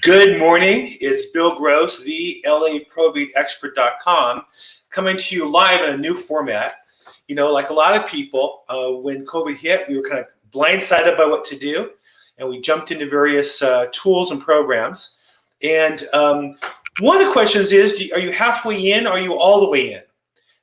Good morning. It's Bill Gross, the LAProbate expert.com, coming to you live in a new format. You know, like a lot of people, when COVID hit, we were kind of blindsided by what to do, and we jumped into various tools and programs. And one of the questions is, are you halfway in? Or are you all the way in? And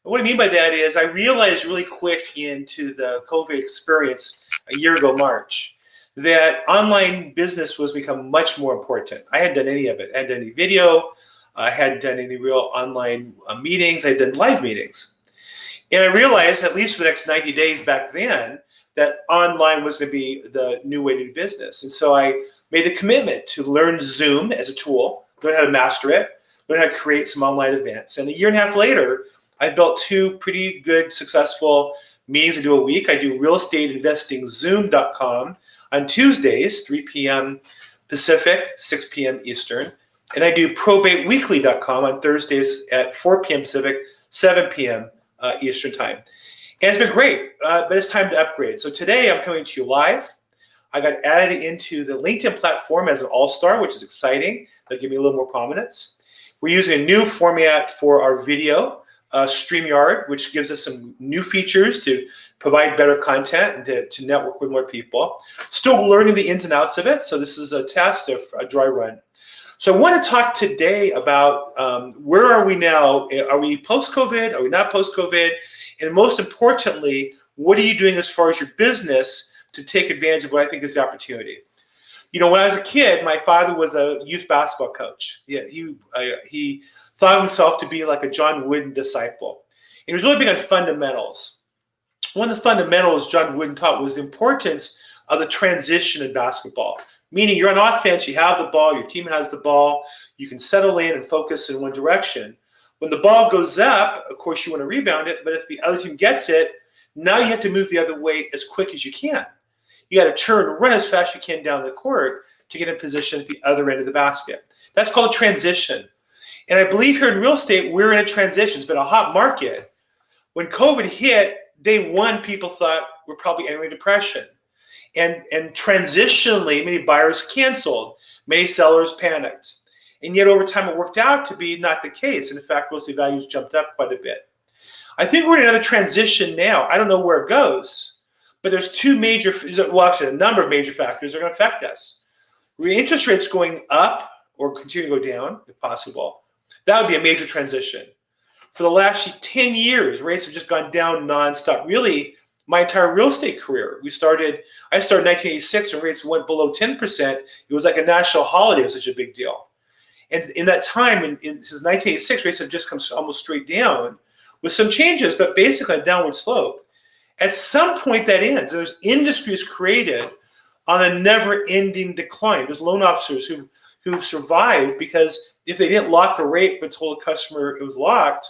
what I mean by that is I realized really quick into the COVID experience a year ago, March, that online business was become much more important. I hadn't done any of it. I hadn't done any video. I hadn't done any real online meetings. I had done live meetings. And I realized, at least for the next 90 days back then, that online was going to be the new way to do business. And so I made a commitment to learn Zoom as a tool, learn how to master it, learn how to create some online events. And a year and a half later, I've built two pretty good, successful meetings I do a week. I do realestateinvestingzoom.com on Tuesdays, 3 p.m. Pacific, 6 p.m. Eastern. And I do probateweekly.com on Thursdays at 4 p.m. Pacific, 7 p.m. Eastern time. And it's been great, but it's time to upgrade. So today I'm coming to you live. I got added into the LinkedIn platform as an all-star, which is exciting. That'll give me a little more prominence. We're using a new format for our video, StreamYard, which gives us some new features to provide better content and to network with more people. Still learning the ins and outs of it, so this is a test, a dry run. So I want to talk today about where are we now? Are we post-COVID? Are we not post-COVID? And most importantly, what are you doing as far as your business to take advantage of what I think is the opportunity? You know, when I was a kid, my father was a youth basketball coach. Yeah, he thought of himself to be like a John Wooden disciple. He was really big on fundamentals. One of the fundamentals John Wooden taught was the importance of the transition in basketball. Meaning you're on offense, you have the ball, your team has the ball, you can settle in and focus in one direction. When the ball goes up, of course you want to rebound it, but if the other team gets it, now you have to move the other way as quick as you can. You got to turn and run as fast as you can down the court to get in position at the other end of the basket. That's called a transition. And I believe here in real estate, we're in a transition. It's been a hot market. When COVID hit, day one, people thought we're probably entering a depression. And transitionally, many buyers canceled. Many sellers panicked. And yet over time, it worked out to be not the case. And in fact, real estate values jumped up quite a bit. I think we're in another transition now. I don't know where it goes, but there's two major, well, actually a number of major factors that are going to affect us. Interest rates going up or continue to go down, if possible. That would be a major transition. For the last 10 years, rates have just gone down nonstop. Really, my entire real estate career. I started in 1986 when rates went below 10%. It was like a national holiday. It was such a big deal. And in that time, since 1986, rates have just come almost straight down with some changes, but basically a downward slope. At some point that ends. There's industries created on a never-ending decline. There's loan officers who've survived because if they didn't lock the rate but told a customer it was locked,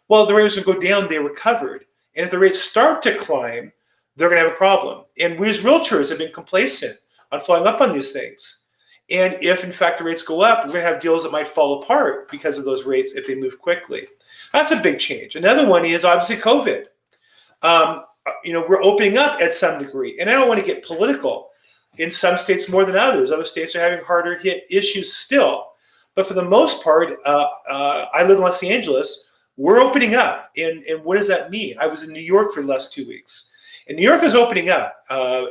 well, the rate was going to go down, they recovered. And if the rates start to climb, they're going to have a problem. And we as realtors have been complacent on following up on these things. And if, in fact, the rates go up, we're going to have deals that might fall apart because of those rates if they move quickly. That's a big change. Another one is obviously COVID. You know, we're opening up at some degree. And I don't want to get political. In some states more than others. Other states are having harder hit issues still. But for the most part, I live in Los Angeles. We're opening up, and what does that mean? I was in New York for the last 2 weeks, and New York is opening up.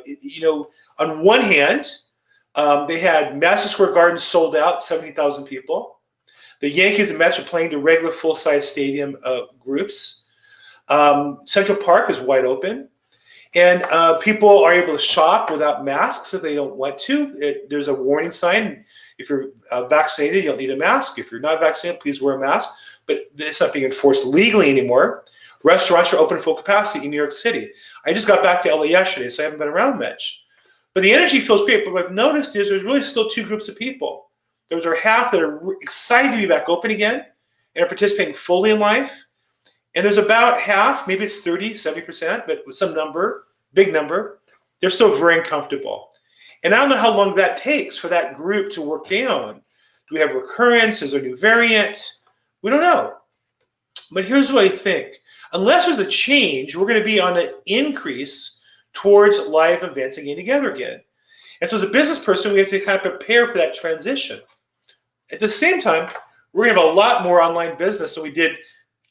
You know, on one hand, they had Madison Square Garden sold out, 70,000 people. The Yankees and Mets are playing to regular full-size stadium groups. Central Park is wide open, and people are able to shop without masks if they don't want to. There's a warning sign. If you're vaccinated, you don't need a mask. If you're not vaccinated, please wear a mask. But it's not being enforced legally anymore. Restaurants are open full capacity in New York City. I just got back to LA yesterday, so I haven't been around much. But the energy feels great. But what I've noticed is there's really still two groups of people. There's our half that are excited to be back open again and are participating fully in life. And there's about half, maybe it's 30, 70%, but with some number, big number, they're still very uncomfortable. And I don't know how long that takes for that group to work down. Do we have recurrence? Is there a new variant? We don't know. But here's what I think. Unless there's a change, we're going to be on an increase towards live events and getting together again. And so as a business person, we have to kind of prepare for that transition. At the same time, we're going to have a lot more online business than we did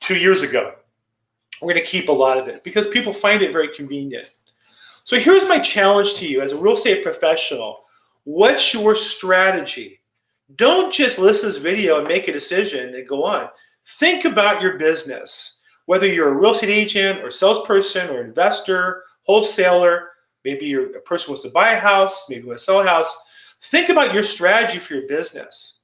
2 years ago. We're going to keep a lot of it because people find it very convenient. So here's my challenge to you as a real estate professional. What's your strategy? Don't just listen to this video and make a decision and go on. Think about your business, whether you're a real estate agent or salesperson or investor, wholesaler, maybe you're a person who wants to buy a house, maybe you want to sell a house. Think about your strategy for your business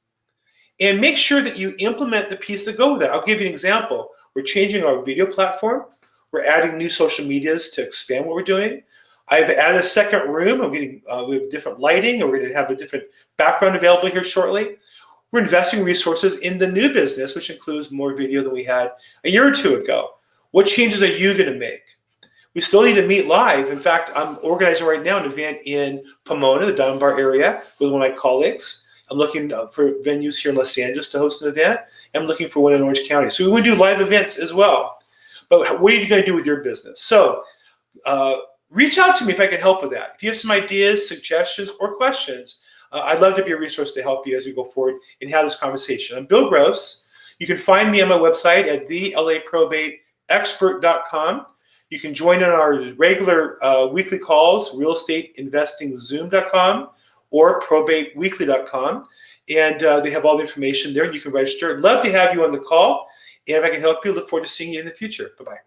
and make sure that you implement the pieces that go with that. I'll give you an example. We're changing our video platform. We're adding new social medias to expand what we're doing. I've added a second room. We have different lighting, and we're going to have a different background available here shortly. We're investing resources in the new business, which includes more video than we had a year or two ago. What changes are you going to make? We still need to meet live. In fact, I'm organizing right now an event in Pomona, the Dunbar area, with one of my colleagues. I'm looking for venues here in Los Angeles to host an event. I'm looking for one in Orange County. So we want to do live events as well. But what are you going to do with your business? So reach out to me if I can help with that. If you have some ideas, suggestions, or questions, I'd love to be a resource to help you as we go forward and have this conversation. I'm Bill Gross. You can find me on my website at LAProbate.expert.com. You can join in our regular weekly calls, realestateinvestingzoom.com or probateweekly.com. And they have all the information there. You can register. I'd love to have you on the call. And if I can help you, look forward to seeing you in the future. Bye-bye.